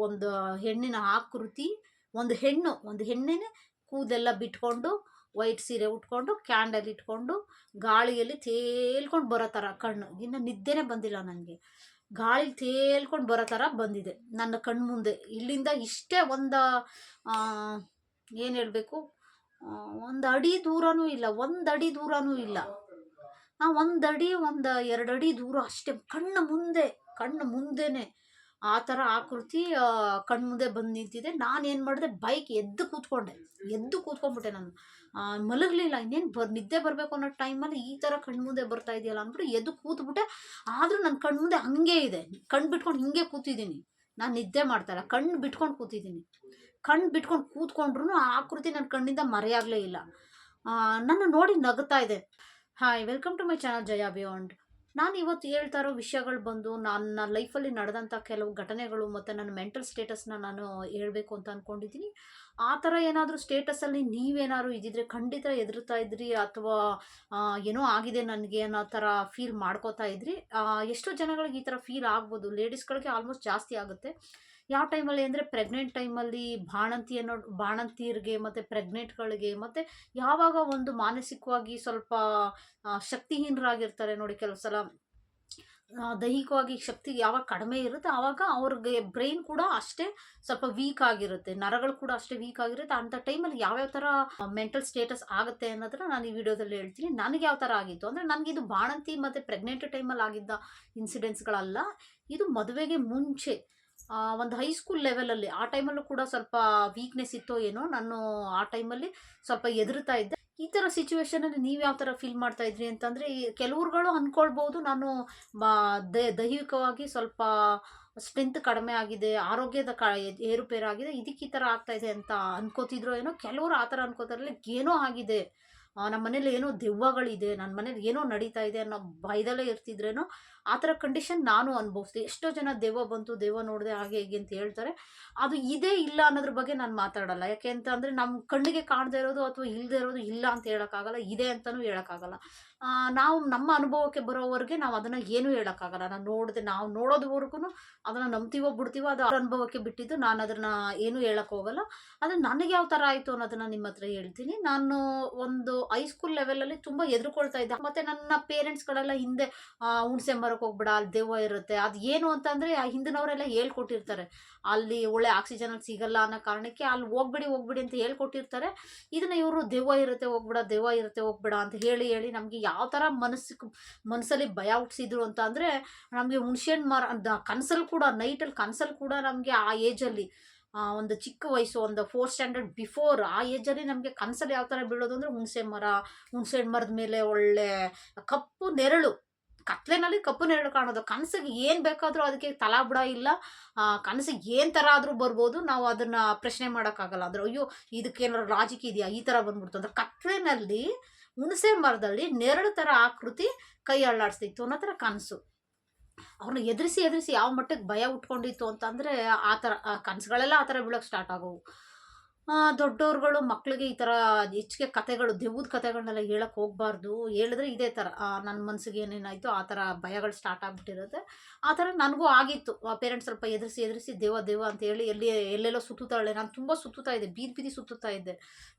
ಒಂದು ಹೆಣ್ಣಿನ ಆಕೃತಿ, ಒಂದು ಹೆಣ್ಣಿನ ಕೂದೆಲ್ಲ ಬಿಟ್ಕೊಂಡು ವೈಟ್ ಸೀರೆ ಉಟ್ಕೊಂಡು ಕ್ಯಾಂಡಲ್ ಇಟ್ಕೊಂಡು ಗಾಳಿಯಲ್ಲಿ ತೇಲ್ಕೊಂಡು ಬರೋ ಥರ ಕಣ್ಣು. ಇನ್ನು ನಿದ್ದೆನೇ ಬಂದಿಲ್ಲ ನನಗೆ. ಗಾಳಿ ತೇಲ್ಕೊಂಡು ಬರೋ ಥರ ಬಂದಿದೆ ನನ್ನ ಕಣ್ಣು ಮುಂದೆ. ಇಲ್ಲಿಂದ ಇಷ್ಟೇ ಒಂದು ಏನು ಹೇಳಬೇಕು, 1 ಅಡಿ ದೂರನೂ ಇಲ್ಲ, 1 ಅಡಿ ದೂರನೂ ಇಲ್ಲ. 1 ಅಡಿ 2 ಅಡಿ ದೂರ ಅಷ್ಟೇ. ಕಣ್ಣು ಮುಂದೆನೆ ಆ ಥರ ಆಕೃತಿ ಕಣ್ಣು ಮುಂದೆ ಬಂದು ನಿಂತಿದೆ. ನಾನೇನು ಮಾಡಿದೆ, ಬೈಕ್ ಎದ್ದು ಕೂತ್ಕೊಂಡ್ಬಿಟ್ಟೆ. ನಾನು ಮಲಗಲಿಲ್ಲ. ಇನ್ನೇನು ನಿದ್ದೆ ಬರಬೇಕು ಅನ್ನೋ ಟೈಮಲ್ಲಿ ಈ ಥರ ಕಣ್ಣು ಮುಂದೆ ಬರ್ತಾ ಇದೆಯಲ್ಲ ಅಂದ್ಬಿಟ್ಟು ಎದ್ದು ಕೂತ್ಬಿಟ್ಟೆ. ಆದರೂ ನನ್ನ ಕಣ್ಣು ಮುಂದೆ ಹಂಗೆ ಇದೆ. ಕಣ್ಣು ಬಿಟ್ಕೊಂಡು ಹಿಂಗೆ ಕೂತಿದ್ದೀನಿ. ನಾನು ನಿದ್ದೆ ಮಾಡ್ತಾಯಿಲ್ಲ, ಕಣ್ಣು ಬಿಟ್ಕೊಂಡು ಕೂತಿದ್ದೀನಿ. ಕಣ್ಣು ಬಿಟ್ಕೊಂಡು ಕೂತ್ಕೊಂಡ್ರು ಆ ಆಕೃತಿ ನನ್ನ ಕಣ್ಣಿಂದ ಮರೆಯಾಗಲೇ ಇಲ್ಲ. ನನ್ನ ನೋಡಿ ನಗ್ತಾ ಇದೆ. Hi, welcome to my channel Jaya beyond. ನಾನು ಇವತ್ತು ಹೇಳ್ತಾ ಇರೋ ವಿಷಯಗಳು ಬಂದು ನನ್ನ ಲೈಫಲ್ಲಿ ನಡೆದಂಥ ಕೆಲವು ಘಟನೆಗಳು ಮತ್ತು ನನ್ನ ಮೆಂಟಲ್ ಸ್ಟೇಟಸ್ನ ನಾನು ಹೇಳಬೇಕು ಅಂತ ಅಂದ್ಕೊಂಡಿದ್ದೀನಿ. ಆ ಥರ ಏನಾದರೂ ಸ್ಟೇಟಸಲ್ಲಿ ನೀವೇನಾದ್ರು ಇದ್ದಿದ್ರೆ ಖಂಡಿತ ಹೆದರ್ತಾ ಇದ್ರಿ, ಅಥವಾ ಏನೋ ಆಗಿದೆ ನನಗೆ ಅನ್ನೋ ಥರ ಫೀಲ್ ಮಾಡ್ಕೋತಾ ಇದ್ರಿ. ಎಷ್ಟೋ ಜನಗಳಿಗೆ ಈ ಥರ ಫೀಲ್ ಆಗ್ಬೋದು. ಲೇಡೀಸ್ಗಳಿಗೆ ಆಲ್ಮೋಸ್ಟ್ ಜಾಸ್ತಿ ಆಗುತ್ತೆ. ಯಾವ ಟೈಮಲ್ಲಿ ಅಂದರೆ ಪ್ರೆಗ್ನೆಂಟ್ ಟೈಮಲ್ಲಿ ಬಾಣಂತಿಯರಿಗೆ ಮತ್ತು ಪ್ರೆಗ್ನೆಂಟ್ಗಳಿಗೆ, ಮತ್ತು ಯಾವಾಗ ಒಂದು ಮಾನಸಿಕವಾಗಿ ಸ್ವಲ್ಪ ಶಕ್ತಿಹೀನರಾಗಿರ್ತಾರೆ ನೋಡಿ. ಕೆಲವು ಸಲ ದೈಹಿಕವಾಗಿ ಶಕ್ತಿ ಯಾವಾಗ ಕಡಿಮೆ ಇರುತ್ತೆ ಆವಾಗ ಅವ್ರಿಗೆ ಬ್ರೈನ್ ಕೂಡ ಅಷ್ಟೇ ಸ್ವಲ್ಪ ವೀಕ್ ಆಗಿರುತ್ತೆ, ನರಗಳು ಕೂಡ ಅಷ್ಟೇ ವೀಕ್ ಆಗಿರುತ್ತೆ. ಅಂಥ ಟೈಮಲ್ಲಿ ಯಾವ್ಯಾವ ಥರ ಮೆಂಟಲ್ ಸ್ಟೇಟಸ್ ಆಗುತ್ತೆ ಅನ್ನೋದನ್ನ ನಾನು ಈ ವಿಡಿಯೋದಲ್ಲಿ ಹೇಳ್ತೀನಿ. ನನಗೆ ಯಾವ ಥರ ಆಗಿತ್ತು ಅಂದರೆ, ನನಗಿದು ಬಾಣಂತಿ ಮತ್ತು ಪ್ರೆಗ್ನೆಂಟ್ ಟೈಮಲ್ಲಿ ಆಗಿದ್ದ ಇನ್ಸಿಡೆಂಟ್ಸ್ಗಳಲ್ಲ. ಇದು ಮದುವೆಗೆ ಮುಂಚೆ ಒಂದು ಹೈಸ್ಕೂಲ್ ಲೆವೆಲಲ್ಲಿ, ಆ ಟೈಮಲ್ಲೂ ಕೂಡ ಸ್ವಲ್ಪ ವೀಕ್ನೆಸ್ ಇತ್ತೋ ಏನೋ. ನಾನು ಆ ಟೈಮಲ್ಲಿ ಸ್ವಲ್ಪ ಹೆದರ್ತಾ ಇದ್ದೆ. ಈ ಥರ ಸಿಚುವೇಶನಲ್ಲಿ ನೀವು ಯಾವ ಥರ ಫೀಲ್ ಮಾಡ್ತಾ ಇದ್ರಿ ಅಂತಂದರೆ, ಕೆಲವ್ರುಗಳು ಅಂದ್ಕೊಳ್ಬೋದು ನಾನು ದೈಹಿಕವಾಗಿ ಸ್ವಲ್ಪ ಸ್ಟ್ರೆಂತ್ ಕಡಿಮೆ ಆಗಿದೆ, ಆರೋಗ್ಯದ ಏರುಪೇರಾಗಿದೆ, ಇದಕ್ಕೆ ಈ ಥರ ಆಗ್ತಾಯಿದೆ ಅಂತ ಅನ್ಕೋತಿದ್ರು ಏನೋ. ಕೆಲವರು ಆ ಥರ ಅನ್ಕೋತಾರಲ್ಲ, ಏನೋ ಆಗಿದೆ, ನಮ್ಮ ಮನೇಲಿ ಏನೋ ದೆವ್ವಗಳಿದೆ, ನನ್ನ ಮನೇಲಿ ಏನೋ ನಡೀತಾ ಇದೆ ಅನ್ನೋ ಭಯದಲ್ಲೇ ಇರ್ತಿದ್ರೇನೋ. ಆ ಥರ ಕಂಡೀಷನ್ ನಾನು ಅನುಭವಿಸ್ದೆ. ಎಷ್ಟೋ ಜನ ದೆವ್ವ ಬಂತು, ದೆವ್ವ ನೋಡಿದೆ, ಹಾಗೆ ಹೀಗೆ ಅಂತ ಹೇಳ್ತಾರೆ. ಅದು ಇದೇ ಇಲ್ಲ ಅನ್ನೋದ್ರ ಬಗ್ಗೆ ನಾನು ಮಾತಾಡಲ್ಲ. ಯಾಕೆ ಅಂತ ಅಂದರೆ, ನಮ್ಮ ಕಣ್ಣಿಗೆ ಕಾಣದೇ ಇರೋದು ಅಥವಾ ಇಲ್ಲದೆ ಇರೋದು ಇಲ್ಲ ಅಂತ ಹೇಳೋಕ್ಕಾಗಲ್ಲ, ಇದೆ ಅಂತಲೂ ಹೇಳೋಕ್ಕಾಗಲ್ಲ. ನಾವು ನಮ್ಮ ಅನುಭವಕ್ಕೆ ಬರೋವರೆಗೆ ನಾವು ಅದನ್ನು ಏನೂ ಹೇಳೋಕ್ಕಾಗಲ್ಲ. ನಾವು ನೋಡೋದವರೆಗೂ ಅದನ್ನು ನಂಬ್ತೀವೋ ಬಿಡ್ತೀವೋ, ಅದು ಅವ್ರ ಅನುಭವಕ್ಕೆ ಬಿಟ್ಟಿದ್ದು. ನಾನು ಅದನ್ನು ಏನೂ ಹೇಳೋಕ್ಕೆ ಹೋಗಲ್ಲ. ಅದು ನನಗೆ ಯಾವ ಥರ ಆಯಿತು ಅನ್ನೋದನ್ನು ನಿಮ್ಮ ಹತ್ರ ಹೇಳ್ತೀನಿ. ನಾನು ಒಂದು ಹೈಸ್ಕೂಲ್ ಲೆವೆಲಲ್ಲಿ ತುಂಬ ಹೆದರ್ಕೊಳ್ತಾ ಇದ್ದೆ. ಮತ್ತು ನನ್ನ ಪೇರೆಂಟ್ಸ್ಗಳೆಲ್ಲ ಹಿಂದೆ ಹುಣಸೆ ಮರಕ್ಕೆ ಹೋಗ್ಬಿಡ, ಅಲ್ಲಿ ದೆವ್ವ ಇರುತ್ತೆ, ಅದು ಏನು ಅಂತಂದರೆ ಹಿಂದಿನವರೆಲ್ಲ ಹೇಳ್ಕೊಟ್ಟಿರ್ತಾರೆ. ಅಲ್ಲಿ ಒಳ್ಳೆ ಆಕ್ಸಿಜನ್ ಸಿಗಲ್ಲ ಅನ್ನೋ ಕಾರಣಕ್ಕೆ ಅಲ್ಲಿ ಹೋಗ್ಬಿಡಿ ಅಂತ ಹೇಳ್ಕೊಟ್ಟಿರ್ತಾರೆ. ಇದನ್ನು ಇವರು ದೆವ್ವ ಇರುತ್ತೆ ಹೋಗ್ಬೇಡ ಅಂತ ಹೇಳಿ ನಮಗೆ ಯಾವ ಥರ ಮನಸ್ಸಲ್ಲಿ ಭಯ ಹುಟ್ಟಿಸಿದ್ರು ಅಂತ ಅಂದರೆ, ನಮಗೆ ಹುಣಸೆಹಣ್ಣು ಮರ ಕನಸಲ್ಲಿ ಕೂಡ, ನೈಟಲ್ಲಿ ಕನಸಲ್ಲಿ ಕೂಡ ನಮಗೆ ಆ ಏಜಲ್ಲಿ, ಒಂದು ಚಿಕ್ಕ ವಯಸ್ಸು, ಒಂದು 4th ಸ್ಟ್ಯಾಂಡರ್ಡ್ ಬಿಫೋರ್ ಆ ಏಜಲ್ಲಿ ನಮಗೆ ಕನಸಲ್ಲಿ ಯಾವ ಥರ ಬೀಳೋದು ಅಂದರೆ, ಹುಣಸೆಹಣ್ಣು ಮರದ ಮೇಲೆ ಒಳ್ಳೆ ಕಪ್ಪು ನೆರಳು, ಕತ್ಲೆನಲ್ಲಿ ಕಪ್ಪು ನೆರಳು ಕಾಣೋದು. ಕನಸಿಗೆ ಏನು ಬೇಕಾದರೂ ಅದಕ್ಕೆ ತಲಾಬುಡ ಇಲ್ಲ. ಕನಸಿಗೆ ಏನು ಥರ ಆದರೂ ಬರ್ಬೋದು. ನಾವು ಅದನ್ನು ಪ್ರಶ್ನೆ ಮಾಡೋಕ್ಕಾಗಲ್ಲ. ಅಂದರೆ ಅಯ್ಯೋ ಇದಕ್ಕೇನಾದ್ರು ಲಾಜಿಕ್ ಇದೆಯಾ, ಈ ಥರ ಬಂದ್ಬಿಡ್ತು ಅಂದರೆ, ಕತ್ಲೆನಲ್ಲಿ ಹುಣಸೆ ಮರದಲ್ಲಿ ನೆರಳು ಥರ ಆಕೃತಿ ಕೈ ಅಳ್ಳಾಡಿಸ್ತಿತ್ತು ಅನ್ನೋ ಥರ ಕನಸು. ಅವ್ರನ್ನ ಎದುರಿಸಿ ಯಾವ ಮಟ್ಟಕ್ಕೆ ಭಯ ಉಟ್ಕೊಂಡಿತ್ತು ಅಂತಂದರೆ, ಆ ಥರ ಕನಸುಗಳೆಲ್ಲ ಆ ಥರ ಬೀಳೋಕ್ಕೆ ಸ್ಟಾರ್ಟ್ ಆಗೋವು. ದೊಡ್ಡವ್ರುಗಳು ಮಕ್ಕಳಿಗೆ ಈ ಥರ ಹೆಚ್ಚಿಗೆ ಕತೆಗಳು, ದೆವ್ವದ ಕತೆಗಳನ್ನೆಲ್ಲ ಹೇಳಕ್ಕೆ ಹೋಗಬಾರ್ದು. ಹೇಳಿದ್ರೆ ಇದೇ ಥರ ನನ್ನ ಮನಸ್ಸಿಗೆ ಏನೇನಾಯಿತು ಆ ಥರ ಭಯಗಳು ಸ್ಟಾರ್ಟ್ ಆಗಿಬಿಟ್ಟಿರುತ್ತೆ. ಆ ಥರ ನನಗೂ ಆಗಿತ್ತು. ಪೇರೆಂಟ್ಸ್ ಸ್ವಲ್ಪ ಎದುರಿಸಿ ದೆವ್ವ ಅಂತ ಹೇಳಿ ಎಲ್ಲೆಲ್ಲೋ ಸುತ್ತುತ್ತಾಳೆ. ನಾನು ತುಂಬ ಸುತ್ತುತ್ತಾ ಇದ್ದೆ, ಬೀದಿ ಸುತ್ತುತ್ತಾ ಇದ್ದೆ.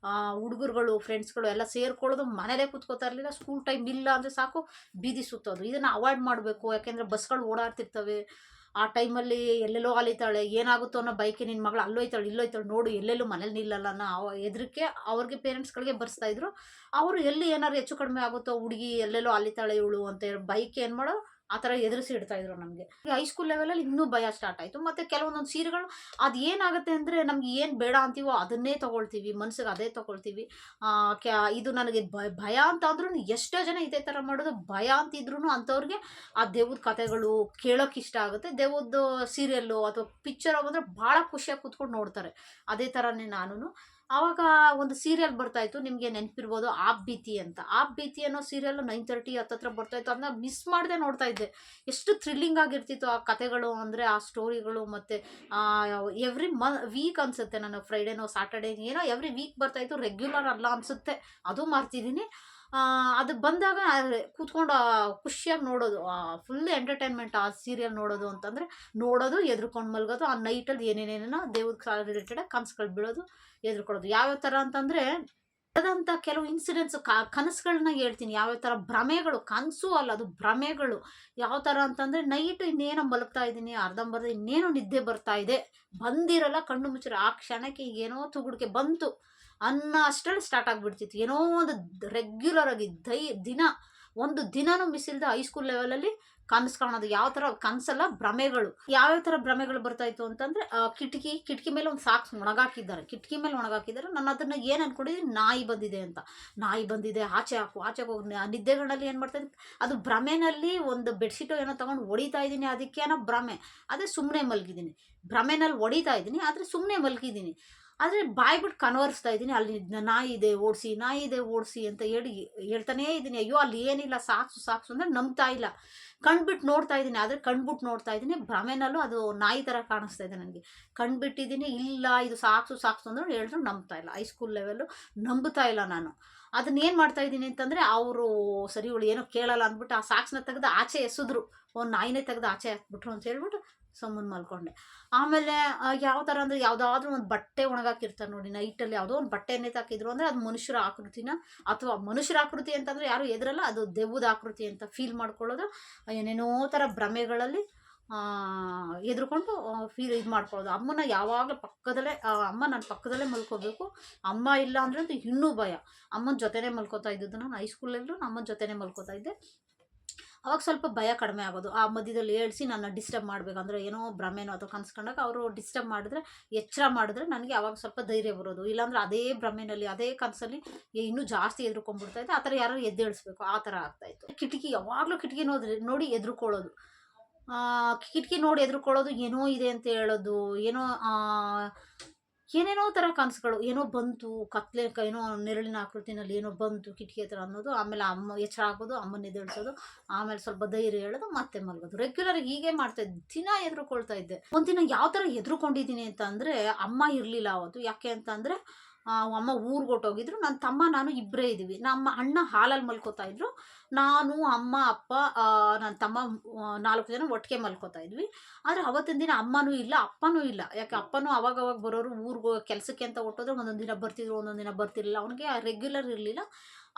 ಹುಡುಗರುಗಳು, ಫ್ರೆಂಡ್ಸ್ಗಳು ಎಲ್ಲ ಸೇರ್ಕೊಳ್ಳೋದು, ಮನೇಲೇ ಕೂತ್ಕೋತಾ ಇರಲಿಲ್ಲ. ಸ್ಕೂಲ್ ಟೈಮ್ ಇಲ್ಲ ಅಂದರೆ ಸಾಕು ಬೀದಿ ಸುತ್ತೋದು. ಇದನ್ನು ಅವಾಯ್ಡ್ ಮಾಡಬೇಕು. ಯಾಕೆಂದರೆ ಬಸ್ಗಳು ಓಡಾಡ್ತಿರ್ತವೆ. ಆ ಟೈಮಲ್ಲಿ ಎಲ್ಲೆಲ್ಲೋ ಅಲಿತಾಳೆ, ಏನಾಗುತ್ತೋ ಅನ್ನೋ ಬೈಕೆ, ನಿನ್ನ ಮಗಳು ಅಲ್ಲೋಯ್ತಾಳೆ ಇಲ್ಲೋಯ್ತಾಳೆ ನೋಡು, ಎಲ್ಲೆಲ್ಲೂ ಮನೇಲಿ ನಿಲ್ಲಲ್ಲ ಅನ್ನೋ ಹೆದರಿಕೆ ಅವ್ರಿಗೆ ಪೇರೆಂಟ್ಸ್ಗಳಿಗೆ ಬರ್ಸ್ತಾಯಿದ್ರು. ಅವರು ಎಲ್ಲಿ ಏನಾದ್ರು ಹೆಚ್ಚು ಕಡಿಮೆ ಆಗುತ್ತೋ, ಹುಡುಗಿ ಎಲ್ಲೆಲ್ಲೋ ಅಲಿತಾಳೆ ಇವಳು ಅಂತ ಹೇಳಿ ಬೈಕ್ ಏನು ಮಾಡೋ ಆ ಥರ ಎದುರಿಸಿ ಇಡ್ತಾಯಿದ್ರು ನಮಗೆ. ಹೈಸ್ಕೂಲ್ ಲೆವೆಲಲ್ಲಿ ಇನ್ನೂ ಭಯ ಸ್ಟಾರ್ಟ್ ಆಯಿತು. ಮತ್ತು ಕೆಲವೊಂದೊಂದು ಸೀರೆಗಳು ಅದು ಏನಾಗುತ್ತೆ ಅಂದರೆ, ನಮ್ಗೆ ಏನು ಬೇಡ ಅಂತೀವೋ ಅದನ್ನೇ ತೊಗೊಳ್ತೀವಿ, ಮನಸ್ಸಿಗೆ ಅದೇ ತೊಗೊಳ್ತೀವಿ. ಇದು ನನಗೆ ಭಯ ಅಂತ ಅಂದ್ರೂ ಎಷ್ಟೋ ಜನ ಇದೇ ಥರ ಮಾಡೋದು. ಭಯ ಅಂತಿದ್ರು ಅಂಥವ್ರಿಗೆ ಆ ದೆವ್ವದ ಕಥೆಗಳು ಕೇಳೋಕ್ಕೆ ಇಷ್ಟ ಆಗುತ್ತೆ. ದೆವ್ವದ್ದು ಸೀರಿಯಲ್ಲು ಅಥವಾ ಪಿಕ್ಚರ್ ಬಂದರೆ ಭಾಳ ಖುಷಿಯಾಗಿ ಕೂತ್ಕೊಂಡು ನೋಡ್ತಾರೆ. ಅದೇ ಥರನೇ ನಾನು. ಆವಾಗ ಒಂದು ಸೀರಿಯಲ್ ಬರ್ತಾಯಿತ್ತು, ನಿಮಗೆ ನೆನಪಿರ್ಬೋದು, ಆಪ್ ಭೀತಿ ಅನ್ನೋ ಸೀರಿಯಲ್ 9:30 ಹತ್ತತ್ರ ಬರ್ತಾಯಿತ್ತು. ಅದನ್ನ ಮಿಸ್ ಮಾಡದೆ ನೋಡ್ತಾ ಇದ್ದೆ. ಎಷ್ಟು ಥ್ರಿಲ್ಲಿಂಗ್ ಆಗಿರ್ತಿತ್ತು ಆ ಕತೆಗಳು ಅಂದರೆ, ಆ ಸ್ಟೋರಿಗಳು. ಮತ್ತು ಎವ್ರಿ ವೀಕ್ ಅನಿಸುತ್ತೆ, ನಾನು ಫ್ರೈಡೇನೋ ಸ್ಯಾಟರ್ಡೇ ಏನೋ ಎವ್ರಿ ವೀಕ್ ಬರ್ತಾಯಿತ್ತು. ರೆಗ್ಯುಲರ್ ಅಲ್ಲ ಅನಿಸುತ್ತೆ, ಅದು ಮಾಡ್ತಿದ್ದೀನಿ. ಅದು ಬಂದಾಗ ಕೂತ್ಕೊಂಡು ಖುಷಿಯಾಗಿ ನೋಡೋದು. ಫುಲ್ ಎಂಟರ್ಟೈನ್ಮೆಂಟ್ ಆ ಸೀರಿಯಲ್ ನೋಡೋದು ಅಂತಂದರೆ, ನೋಡೋದು, ಎದ್ರುಕೊಂಡು ಮಲ್ಗೋದು, ಆ ನೈಟಲ್ಲಿ ಏನೇನೇನೇನೋ ದೇವ್ರ ರಿಲೇಟೆಡ್ ಕನಸುಗಳು ಬೀಳೋದು, ಎದ್ರುಕೊಳ್ಳೋದು. ಯಾವ್ಯಾವ ಥರ ಅಂತಂದರೆ ನಡೆದಂಥ ಕೆಲವು ಇನ್ಸಿಡೆಂಟ್ಸ್ ಕನಸುಗಳನ್ನ ಹೇಳ್ತೀನಿ. ಯಾವ್ಯಾವ ಥರ ಭ್ರಮೆಗಳು, ಕನಸು ಅಲ್ಲ ಅದು ಭ್ರಮೆಗಳು. ಯಾವ ಥರ ಅಂತಂದರೆ ನೈಟ್ ಇನ್ನೇನೋ ಮಲಗ್ತಾ ಇದ್ದೀನಿ, ಅರ್ಧಂಬರ್ಧ ಇನ್ನೇನೋ ನಿದ್ದೆ ಬರ್ತಾ ಇದೆ, ಬಂದಿರಲ್ಲ, ಕಣ್ಣು ಮುಚ್ಚಿರೋ ಆ ಕ್ಷಣಕ್ಕೆ ಏನೋ ತುಗುಡಿಕೆ ಬಂತು ಅನ್ನೋ ಅಷ್ಟರಲ್ಲಿ ಸ್ಟಾರ್ಟ್ ಆಗಿಬಿಡ್ತಿತ್ತು. ಏನೋ ಒಂದು ರೆಗ್ಯುಲರ್ ಆಗಿ ದಿನ ಒಂದು ದಿನನೂ ಮಿಸ್ ಇಲ್ಲದೆ ಹೈಸ್ಕೂಲ್ ಲೆವೆಲಲ್ಲಿ ಕನಸು ಕಾಣೋದು. ಯಾವ ಥರ ಕನಸಲ್ಲ, ಭ್ರಮೆಗಳು. ಯಾವ್ಯಾವ ಥರ ಭ್ರಮೆಗಳು ಬರ್ತಾಯಿತ್ತು ಅಂತಂದರೆ, ಕಿಟಕಿ ಮೇಲೆ ಒಂದು ಸಾಕ್ಸ್ ಒಣಗಾಕಿದ್ದಾರೆ, ಕಿಟಕಿ ಮೇಲೆ ಒಣಗಾಕಿದ್ದಾರೆ. ನಾನು ಅದನ್ನು ಏನು ಅಂದ್ಕೊಂಡಿದ್ದೀನಿ, ನಾಯಿ ಬಂದಿದೆ ಅಂತ. ನಾಯಿ ಬಂದಿದೆ, ಆಚೆ ಹಾಕು, ಆಚೆಗೆ ಹೋಗಿ ನಿದ್ದೆಗಳಲ್ಲಿ ಏನು ಮಾಡ್ತಾಯಿದ್ದೆ, ಅದು ಭ್ರಮೆನಲ್ಲಿ ಒಂದು ಬೆಡ್ಶೀಟು ಏನೋ ತೊಗೊಂಡು ಹೊಡಿತಾ ಇದ್ದೀನಿ, ಅದಕ್ಕೇನೋ ಭ್ರಮೆ. ಅದೇ ಸುಮ್ಮನೆ ಮಲಗಿದ್ದೀನಿ, ಭ್ರಮೆನಲ್ಲಿ ಹೊಡಿತಾ ಇದ್ದೀನಿ, ಆದರೆ ಸುಮ್ಮನೆ ಮಲಗಿದ್ದೀನಿ. ಆದರೆ ಬಾಯಿ ಬಿಟ್ಟು ಕನ್ವರ್ಸ್ತಾ ಇದ್ದೀನಿ, ಅಲ್ಲಿ ನಾಯಿ ಇದೆ ಓಡಿಸಿ, ನಾಯಿ ಇದೆ ಓಡಿಸಿ ಅಂತ ಹೇಳ್ತಾನೇ ಇದ್ದೀನಿ. ಅಯ್ಯೋ ಅಲ್ಲಿ ಏನಿಲ್ಲ, ಸಾಕ್ಸು ಅಂದರೆ ನಂಬ್ತಾ ಇಲ್ಲ. ಕಣ್ಬಿಟ್ಟು ನೋಡ್ತಾ ಇದ್ದೀನಿ, ಆದರೆ ಕಣ್ಬಿಟ್ಟು ನೋಡ್ತಾ ಇದ್ದೀನಿ, ಭ್ರಮೆನಲ್ಲೂ ಅದು ನಾಯಿ ಥರ ಕಾಣಿಸ್ತಾ ಇದೆ ನನಗೆ. ಕಣ್ಬಿಟ್ಟಿದ್ದೀನಿ, ಇಲ್ಲ ಇದು ಸಾಕ್ಸು ಅಂದ್ರೆ ಹೇಳಿದ್ರು ನಂಬ್ತಾ ಇಲ್ಲ. ಹೈಸ್ಕೂಲ್ ಲೆವೆಲ್ಲು ನಂಬ್ತಾ ಇಲ್ಲ ನಾನು. ಅದನ್ನೇನು ಮಾಡ್ತಾ ಇದ್ದೀನಿ ಅಂತಂದರೆ, ಅವರು ಸರಿ ಇವಳು ಏನೋ ಕೇಳಲ್ಲ ಅಂದ್ಬಿಟ್ಟು ಆ ಸಾಕ್ಸ್ನ ತೆಗೆದು ಆಚೆ ಎಸೆದ್ರು, ಒಂದು ನಾಯಿನೇ ತೆಗೆದು ಆಚೆ ಹಾಕ್ಬಿಟ್ರು ಅಂತ ಹೇಳ್ಬಿಟ್ಟು ಸುಮ್ಮನೆ ಮಲ್ಕೊಂಡೆ. ಆಮೇಲೆ ಯಾವ ಥರ ಅಂದರೆ, ಯಾವುದಾದ್ರೂ ಒಂದು ಬಟ್ಟೆ ಒಣಗಾಕಿರ್ತಾರೆ ನೋಡಿ ನೈಟಲ್ಲಿ, ಯಾವುದೋ ಒಂದು ಬಟ್ಟೆ ಹಾಕಿದ್ರು ಅಂದರೆ ಅದು ಮನುಷ್ಯರ ಆಕೃತಿನ, ಅಥವಾ ಮನುಷ್ಯರ ಆಕೃತಿ ಅಂತಂದರೆ ಯಾರು ಎದುರಲ್ಲ, ಅದು ದೆವ್ವದ ಆಕೃತಿ ಅಂತ ಫೀಲ್ ಮಾಡ್ಕೊಳ್ಳೋದು. ಏನೇನೋ ಥರ ಭ್ರಮೆಗಳಲ್ಲಿ ಎದ್ರುಕೊಂಡು ಇದು ಮಾಡ್ಕೊಳ್ಳೋದು. ಅಮ್ಮನ ಯಾವಾಗಲೂ ಪಕ್ಕದಲ್ಲೇ, ಅಮ್ಮ ನನ್ನ ಪಕ್ಕದಲ್ಲೇ ಮಲ್ಕೋಬೇಕು. ಅಮ್ಮ ಇಲ್ಲ ಅಂದರೆ ಅದು ಇನ್ನೂ ಭಯ. ಅಮ್ಮನ ಜೊತೆನೇ ಮಲ್ಕೋತಾ ಇದ್ದಿದ್ದು ನಾನು ಹೈಸ್ಕೂಲಲ್ಲೂ, ಅಮ್ಮನ ಜೊತೆನೇ ಮಲ್ಕೋತಾ ಇದ್ದೆ. ಅವಾಗ ಸ್ವಲ್ಪ ಭಯ ಕಡಿಮೆ ಆಗೋದು. ಆ ಮಧ್ಯದಲ್ಲಿ ಏಳಿಸಿ ನನ್ನ ಡಿಸ್ಟರ್ಬ್ ಮಾಡಬೇಕಂದ್ರೆ, ಏನೋ ಭ್ರಮೆನೋ ಅಥವಾ ಕನ್ಸ್ಕೊಂಡಾಗ ಅವರು ಡಿಸ್ಟರ್ಬ್ ಮಾಡಿದ್ರೆ, ಎಚ್ಚರ ಮಾಡಿದ್ರೆ ನನಗೆ ಅವಾಗ ಸ್ವಲ್ಪ ಧೈರ್ಯ ಬರೋದು. ಇಲ್ಲಾಂದ್ರೆ ಅದೇ ಭ್ರಮೆನಲ್ಲಿ, ಅದೇ ಕನಸಲ್ಲಿ ಇನ್ನೂ ಜಾಸ್ತಿ ಎದ್ರುಕೊಂಡ್ಬಿಡ್ತಾ ಇದ್ದೆ. ಆ ಥರ ಯಾರು ಎದ್ದೇಳಿಸ್ಬೇಕು, ಆ ಥರ ಆಗ್ತಾಯಿತ್ತು. ಕಿಟಕಿ ಯಾವಾಗಲೂ ಕಿಟಕಿ ನೋಡಿ ಎದ್ರುಕೊಳ್ಳೋದು, ಕಿಟಕಿ ನೋಡಿ ಎದ್ರುಕೊಳ್ಳೋದು, ಏನೋ ಇದೆ ಅಂತ ಹೇಳೋದು, ಏನೇನೋ ಥರ ಕನಸುಗಳು. ಏನೋ ಬಂತು, ಏನೋ ನೆರಳಿನ ಆಕೃತಿನಲ್ಲಿ ಏನೋ ಬಂತು ಕಿಟಕಿ ಹತ್ರ ಅನ್ನೋದು. ಆಮೇಲೆ ಅಮ್ಮ ಎಚ್ಚರ ಆಗೋದು, ಅಮ್ಮನ ಎದ್ದೇಳಿಸೋದು, ಆಮೇಲೆ ಸ್ವಲ್ಪ ಧೈರ್ಯ ಹೇಳೋದು, ಮತ್ತೆ ಮಲಗೋದು. ರೆಗ್ಯುಲರ್ ಹೀಗೆ ಮಾಡ್ತಾಯಿದ್ದೆ, ದಿನ ಎದ್ರುಕೊಳ್ತಾ ಇದ್ದೆ. ಒಂದಿನ ಯಾವ ಥರ ಎದ್ರುಕೊಂಡಿದ್ದೀನಿ ಅಂತ ಅಂದರೆ, ಅಮ್ಮ ಇರಲಿಲ್ಲ ಅವತ್ತು. ಯಾಕೆ ಅಂತ ಅಂದರೆ, ಅಮ್ಮ ಊರಿಗೆ ಹೊರ್ಟೋಗಿದ್ರು. ನನ್ನ ತಮ್ಮ ನಾನು ಇಬ್ಬರೇ ಇದ್ದೀವಿ. ನಮ್ಮ ಅಣ್ಣ ಹಾಲಲ್ಲಿ ಮಲ್ಕೋತಾ ಇದ್ರು, ನಾನು, ಅಮ್ಮ, ಅಪ್ಪ, ನನ್ನ ತಮ್ಮ 4 ಜನ ಒಟ್ಟಿಗೆ ಮಲ್ಕೋತಾ ಇದ್ವಿ. ಆದರೆ ಅವತ್ತಿನ ದಿನ ಅಮ್ಮನೂ ಇಲ್ಲ, ಅಪ್ಪನೂ ಇಲ್ಲ. ಯಾಕೆ, ಅಪ್ಪನೂ ಅವಾಗವಾಗ ಬರೋರು, ಊರಿಗೆ ಕೆಲಸಕ್ಕೆ ಅಂತ ಹೊರಟೋದ್ರೆ ಒಂದೊಂದು ದಿನ ಬರ್ತಿದ್ರು, ಒಂದೊಂದು ದಿನ ಬರ್ತಿರಲಿಲ್ಲ. ಅವನಿಗೆ ರೆಗ್ಯುಲರ್ ಇರಲಿಲ್ಲ.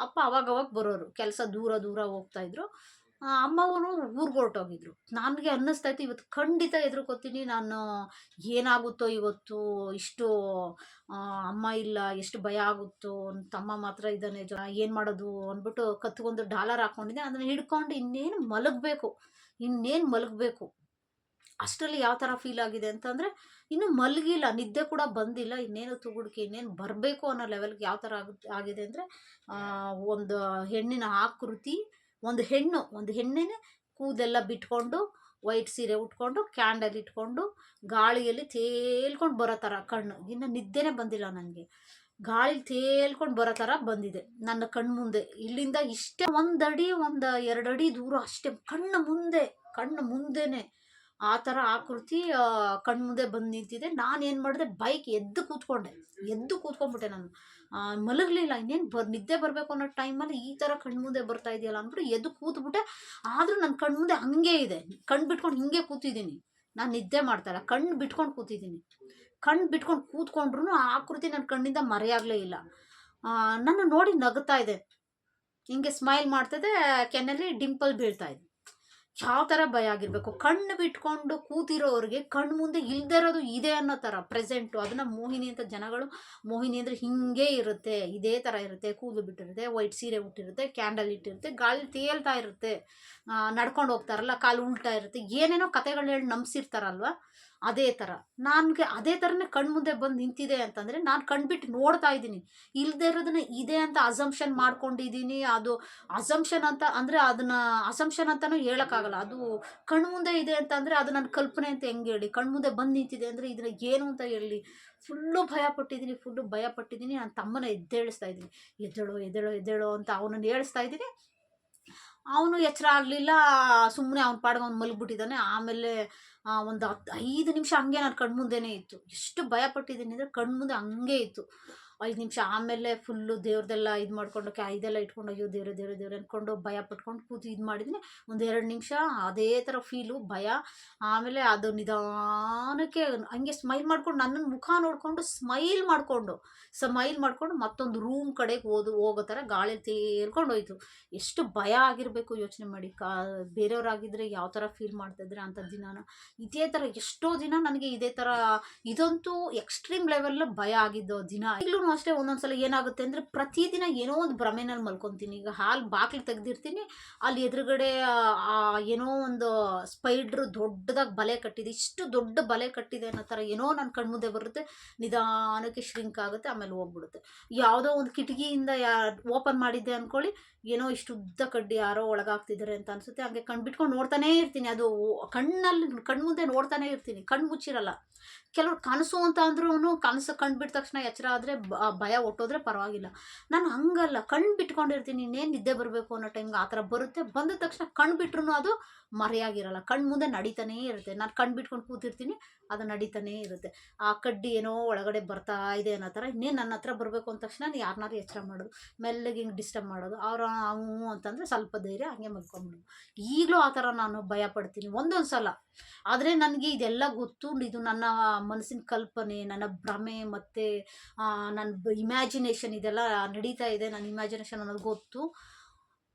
ಅಪ್ಪ ಅವಾಗವಾಗ ಬರೋರು, ಕೆಲಸ ದೂರ ಹೋಗ್ತಾಯಿದ್ರು. ಅಮ್ಮವರು ಊರಿಗೆ ಹೊರಟೋಗಿದ್ರು. ನನಗೆ ಅನ್ನಿಸ್ತಾಯಿತ್ತು, ಇವತ್ತು ಖಂಡಿತ ಎದುರ್ಕೊತೀನಿ ನಾನು, ಏನಾಗುತ್ತೋ ಇವತ್ತು, ಇಷ್ಟು ಅಮ್ಮ ಇಲ್ಲ, ಎಷ್ಟು ಭಯ ಆಗುತ್ತೋ, ತಮ್ಮ ಮಾತ್ರ ಇದ್ದಾನೆ, ಏನು ಮಾಡೋದು ಅಂದ್ಬಿಟ್ಟು ಕತ್ಗೊಂದು ಡಾಲರ್ ಹಾಕ್ಕೊಂಡಿದ್ದೆ. ಅದನ್ನು ಹಿಡ್ಕೊಂಡು ಇನ್ನೇನು ಮಲಗಬೇಕು. ಅಷ್ಟರಲ್ಲಿ ಯಾವ ಥರ ಫೀಲ್ ಆಗಿದೆ ಅಂತಂದರೆ, ಇನ್ನೂ ಮಲಗಿಲ್ಲ, ನಿದ್ದೆ ಕೂಡ ಬಂದಿಲ್ಲ, ಇನ್ನೇನು ತುಗುಡಿಕೆ, ಇನ್ನೇನು ಬರಬೇಕು ಅನ್ನೋ ಲೆವೆಲ್ಗೆ ಯಾವ ಥರ ಆಗಿದೆ ಅಂದರೆ, ಒಂದು ಹೆಣ್ಣಿನ ಆಕೃತಿ, ಒಂದು ಹೆಣ್ಣೇನೆ ಕೂದೆಲ್ಲ ಬಿಟ್ಕೊಂಡು, ವೈಟ್ ಸೀರೆ ಉಟ್ಕೊಂಡು, ಕ್ಯಾಂಡಲ್ ಇಟ್ಕೊಂಡು, ಗಾಳಿಯಲ್ಲಿ ತೇಲ್ಕೊಂಡು ಬರೋ ಥರ ಕಣ್ಣು. ಇನ್ನು ನಿದ್ದೆನೇ ಬಂದಿಲ್ಲ ನನಗೆ. ಗಾಳಿ ತೇಲ್ಕೊಂಡು ಬರೋ ಥರ ಬಂದಿದೆ ನನ್ನ ಕಣ್ಮುಂದೆ. ಇಲ್ಲಿಂದ ಇಷ್ಟೇ 1 ಅಡಿ, 2 ಅಡಿ ದೂರ ಅಷ್ಟೇ, ಕಣ್ಣು ಮುಂದೆನೇ ಆ ಥರ ಆಕೃತಿ ಕಣ್ಮುಂದೆ ಬಂದು ನಿಂತಿದೆ. ನಾನೇನು ಮಾಡಿದೆ, ಬೈಕ್ ಎದ್ದು ಕೂತ್ಕೊಂಡ್ಬಿಟ್ಟೆ ನಾನು. ಮಲಗಲಿಲ್ಲ. ಇನ್ನೇನು ನಿದ್ದೆ ಬರಬೇಕು ಅನ್ನೋ ಟೈಮಲ್ಲಿ ಈ ಥರ ಕಣ್ಮುಂದೆ ಬರ್ತಾ ಇದೆಯಲ್ಲ ಅಂದ್ಬಿಟ್ಟು ಎದ್ದು ಕೂತ್ಬಿಟ್ಟೆ. ಆದರೂ ನನ್ನ ಕಣ್ಮುಂದೆ ಹಂಗೆ ಇದೆ. ಕಣ್ಣು ಬಿಟ್ಕೊಂಡು ಹಿಂಗೆ ಕೂತಿದ್ದೀನಿ. ನಾನು ನಿದ್ದೆ ಮಾಡ್ತಾಯಿಲ್ಲ, ಕಣ್ಣು ಬಿಟ್ಕೊಂಡು ಕೂತಿದ್ದೀನಿ. ಕಣ್ಣು ಬಿಟ್ಕೊಂಡು ಕೂತ್ಕೊಂಡ್ರು ಆ ಆಕೃತಿ ನನ್ನ ಕಣ್ಣಿಂದ ಮರೆಯಾಗಲೇ ಇಲ್ಲ. ನನ್ನ ನೋಡಿ ನಗುತ್ತಾ ಇದೆ, ಹಿಂಗೆ ಸ್ಮೈಲ್ ಮಾಡ್ತಿದೆ, ಕೆನ್ನಲ್ಲಿ ಡಿಂಪಲ್ ಬೀಳ್ತಾ ಇದೆ. ಯಾವ ಥರ ಭಯ ಆಗಿರಬೇಕು. ಕಣ್ಣು ಬಿಟ್ಕೊಂಡು ಕೂತಿರೋರಿಗೆ ಕಣ್ಣು ಮುಂದೆ ಇಲ್ಲದೇ ಇರೋದು ಇದೆ ಅನ್ನೋ ಥರ ಪ್ರೆಸೆಂಟು. ಅದನ್ನು ಮೋಹಿನಿ ಅಂತ ಜನಗಳು, ಮೋಹಿನಿ ಅಂದರೆ ಹಿಂಗೆ ಇರುತ್ತೆ, ಇದೇ ಥರ ಇರುತ್ತೆ, ಕೂದಲು ಬಿಟ್ಟಿರುತ್ತೆ, ವೈಟ್ ಸೀರೆ ಉಟ್ಟಿರುತ್ತೆ, ಕ್ಯಾಂಡಲ್ ಇಟ್ಟಿರುತ್ತೆ, ಗಾಳಿ ತೇಲ್ತಾ ಇರುತ್ತೆ, ನಡ್ಕೊಂಡು ಹೋಗ್ತಾರಲ್ಲ, ಕಾಲು ಉಲ್ಟಾ ಇರುತ್ತೆ, ಏನೇನೋ ಕತೆಗಳು ಹೇಳಿ ನಂಬಿಸಿರ್ತಾರಲ್ವ, ಅದೇ ಥರ ನನಗೆ ಅದೇ ಥರನೇ ಕಣ್ಮುಂದೆ ಬಂದು ನಿಂತಿದೆ ಅಂತಂದರೆ, ನಾನು ಕಣ್ಬಿಟ್ಟು ನೋಡ್ತಾ ಇದ್ದೀನಿ. ಇಲ್ಲದೇ ಇರೋದನ್ನ ಇದೆ ಅಂತ ಅಸಂಪ್ಷನ್ ಮಾಡ್ಕೊಂಡಿದ್ದೀನಿ. ಅದು ಅಸಂಪ್ಷನ್ ಅಂತ ಅಂದರೆ, ಅದನ್ನು ಅಸಂಪ್ಷನ್ ಅಂತಲೂ ಹೇಳೋಕ್ಕಾಗಲ್ಲ. ಅದು ಕಣ್ಮುಂದೆ ಇದೆ ಅಂತ ಅಂದರೆ, ಅದು ನನ್ನ ಕಲ್ಪನೆ ಅಂತ ಹೆಂಗೆ ಹೇಳಿ. ಕಣ್ಮುಂದೆ ಬಂದು ನಿಂತಿದೆ ಅಂದರೆ ಇದನ್ನು ಏನು ಅಂತ ಹೇಳಿ. ಫುಲ್ಲು ಭಯಪಟ್ಟಿದ್ದೀನಿ. ನನ್ನ ತಮ್ಮನ ಎದ್ದೇಳಿಸ್ತಾ ಇದ್ದೀನಿ, ಎದ್ದೇಳೋ ಅಂತ ಅವನನ್ನು ಹೇಳಿಸ್ತಾ ಇದ್ದೀನಿ. ಅವನು ಎಚ್ಚರ ಆಗಲಿಲ್ಲ, ಸುಮ್ಮನೆ ಅವ್ನ ಪಾಡಿಗೆ ಅವ್ನು ಮಲಗಿಬಿಟ್ಟಿದ್ದಾನೆ. ಆಮೇಲೆ ಒಂದು 5 ನಿಮಿಷ ಹಂಗೆ ನನ್ನ ಕಣ್ಮುಂದೆನೇ ಇತ್ತು. ಎಷ್ಟು ಭಯಪಟ್ಟಿದ್ದೀನಿ ಅಂದರೆ, ಕಣ್ಮುಂದೆ ಹಂಗೆ ಇತ್ತು. 5 ನಿಮಿಷ ಆಮೇಲೆ ಫುಲ್ಲು ದೇವ್ರದೆಲ್ಲ ಇದು ಮಾಡ್ಕೊಂಡು ಇದೆಲ್ಲ ಇಟ್ಕೊಂಡು ಅಯ್ಯೋ ದೇವ್ರೆ ದೇವ್ರೆ ದೇವ್ರೆ ಅಂದ್ಕೊಂಡು ಭಯ ಪಟ್ಕೊಂಡು ಕೂತು ಇದು ಮಾಡಿದ್ದೀನಿ. ಒಂದು 2 ನಿಮಿಷ ಅದೇ ಥರ ಫೀಲು ಭಯ. ಆಮೇಲೆ ಅದು ನಿಧಾನಕ್ಕೆ ಹಂಗೆ ಸ್ಮೈಲ್ ಮಾಡ್ಕೊಂಡು ನನ್ನನ್ನು ಮುಖ ನೋಡಿಕೊಂಡು ಸ್ಮೈಲ್ ಮಾಡಿಕೊಂಡು ಮತ್ತೊಂದು ರೂಮ್ ಕಡೆಗೆ ಹೋಗೋ ಥರ ಗಾಳಿ ತೇಲ್ಕೊಂಡು ಹೋಯ್ತು. ಎಷ್ಟು ಭಯ ಆಗಿರಬೇಕು ಯೋಚನೆ ಮಾಡಿ. ಬೇರೆಯವರಾಗಿದ್ದರೆ ಯಾವ ಥರ ಫೀಲ್ ಮಾಡ್ತಾಯಿದ್ರೆ ಅಂಥ ದಿನಾನ. ಇದೇ ಥರ ಎಷ್ಟೋ ದಿನ ನನಗೆ ಇದೇ ಥರ ಇದಂತೂ ಎಕ್ಸ್ಟ್ರೀಮ್ ಲೆವೆಲ್ ಭಯ ಆಗಿದ್ದು ದಿನ. ಈಗಲೂ ಅಷ್ಟೇ ಒಂದೊಂದ್ಸಲ ಏನಾಗುತ್ತೆ ಅಂದರೆ ಪ್ರತಿದಿನ ಏನೋ ಒಂದು ಭ್ರಮೆನಲ್ಲಿ ಮಲ್ಕೊತೀನಿ. ಈಗ ಬಾಗಿಲು ತೆಗೆದಿರ್ತೀನಿ, ಅಲ್ಲಿ ಎದುರುಗಡೆ ಏನೋ ಒಂದು ಸ್ಪೈಡ್ರು ದೊಡ್ಡದಾಗಿ ಬಲೆ ಕಟ್ಟಿದೆ, ಇಷ್ಟು ದೊಡ್ಡ ಬಲೆ ಕಟ್ಟಿದೆ ಅನ್ನೋ ಥರ ಏನೋ ನನ್ನ ಕಣ್ಮುಂದೆ ಬರುತ್ತೆ. ನಿಧಾನಕ್ಕೆ ಶ್ರಿಂಕ್ ಆಗುತ್ತೆ, ಆಮೇಲೆ ಹೋಗ್ಬಿಡುತ್ತೆ. ಯಾವುದೋ ಒಂದು ಕಿಟಕಿಯಿಂದ ಓಪನ್ ಮಾಡಿದ್ದೆ ಅಂದ್ಕೊಳ್ಳಿ, ಏನೋ ಇಷ್ಟು ಉದ್ದ ಕಡ್ಡಿ ಯಾರೋ ಒಳಗಾಗ್ತಿದ್ದಾರೆ ಅಂತ ಅನಿಸುತ್ತೆ. ಹಾಗೆ ಕಣ್ಬಿಟ್ಕೊಂಡು ನೋಡ್ತಾನೇ ಇರ್ತೀನಿ. ಅದು ಕಣ್ಮುಂದೆ ನೋಡ್ತಾನೆ ಇರ್ತೀನಿ, ಕಣ್ಣು ಮುಚ್ಚಿರಲ್ಲ. ಕೆಲವ್ರು ಕನಸು ಅಂತ ಅಂದ್ರೂ ಕನಸು ಕಂಡುಬಿಟ್ಟ ತಕ್ಷಣ ಎಚ್ಚರ ಆದರೆ ಭಯ ಒಟ್ಟೋದ್ರೆ ಪರವಾಗಿಲ್ಲ. ನಾನು ಹಂಗಲ್ಲ, ಕಣ್ಣು ಬಿಟ್ಕೊಂಡಿರ್ತೀನಿ. ಇನ್ನೇನು ನಿದ್ದೆ ಬರಬೇಕು ಅನ್ನೋ ಟೈಮ್ಗೆ ಆ ಥರ ಬರುತ್ತೆ. ಬಂದ ತಕ್ಷಣ ಕಣ್ಣು ಬಿಟ್ರೂ ಅದು ಮರೆಯಾಗಿರಲ್ಲ, ಕಣ್ಣು ಮುಂದೆ ನಡೀತಾನೇ ಇರುತ್ತೆ. ನಾನು ಕಣ್ಣು ಬಿಟ್ಕೊಂಡು ಕೂತಿರ್ತೀನಿ, ಅದು ನಡೀತಾನೇ ಇರುತ್ತೆ. ಆ ಕಡ್ಡಿ ಏನೋ ಒಳಗಡೆ ಬರ್ತಾ ಇದೆ ಅನ್ನೋ ಥರ. ಇನ್ನೇನು ನನ್ನ ಹತ್ರ ಬರಬೇಕು ಅಂದ ತಕ್ಷಣ ಯಾರನ್ನಾರು ಎಚ್ಚರ ಮಾಡೋದು, ಮೆಲ್ಲಗೆ ಹಿಂಗೆ ಡಿಸ್ಟರ್ಬ್ ಮಾಡೋದು. ಅವರು ಹ್ಞೂ ಅಂತಂದರೆ ಸ್ವಲ್ಪ ಧೈರ್ಯ ಹಂಗೆ ಮಲ್ಕೊಂಬಿಡೋದು. ಈಗಲೂ ಆ ಥರ ನಾನು ಭಯ ಪಡ್ತೀನಿ ಒಂದೊಂದು ಸಲ. ಆದರೆ ನನಗೆ ಇದೆಲ್ಲ ಗೊತ್ತು, ಇದು ನನ್ನ ಮನಸ್ಸಿನ ಕಲ್ಪನೆ, ನನ್ನ ಭ್ರಮೆ ಮತ್ತು ನನ್ನ ಇಮ್ಯಾಜಿನೇಷನ್ ಇದೆಲ್ಲ ನಡೀತಾ ಇದೆ. ನನ್ನ ಇಮ್ಯಾಜಿನೇಷನ್ ಅನ್ನೋದು ಗೊತ್ತು.